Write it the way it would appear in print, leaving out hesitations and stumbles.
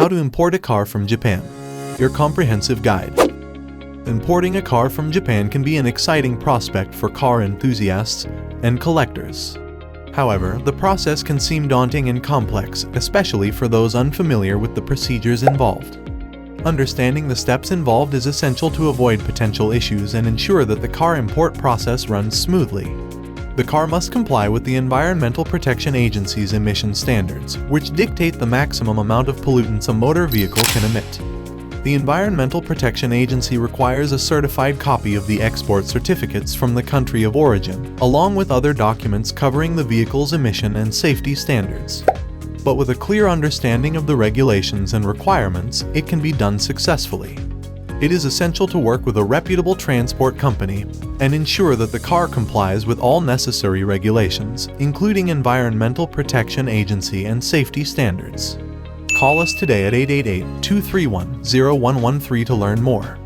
How to import a car from Japan. Your comprehensive guide. Importing a car from Japan can be an exciting prospect for car enthusiasts and collectors. However, the process can seem daunting and complex, especially for those unfamiliar with the procedures involved. Understanding the steps involved is essential to avoid potential issues and ensure that the car import process runs smoothly. The car must comply with the Environmental Protection Agency's emission standards, which dictate the maximum amount of pollutants a motor vehicle can emit. The Environmental Protection Agency requires a certified copy of the export certificates from the country of origin, along with other documents covering the vehicle's emission and safety standards. But with a clear understanding of the regulations and requirements, it can be done successfully. It is essential to work with a reputable transport company and ensure that the car complies with all necessary regulations, including Environmental Protection Agency and safety standards. Call us today at 888-231-0113 to learn more.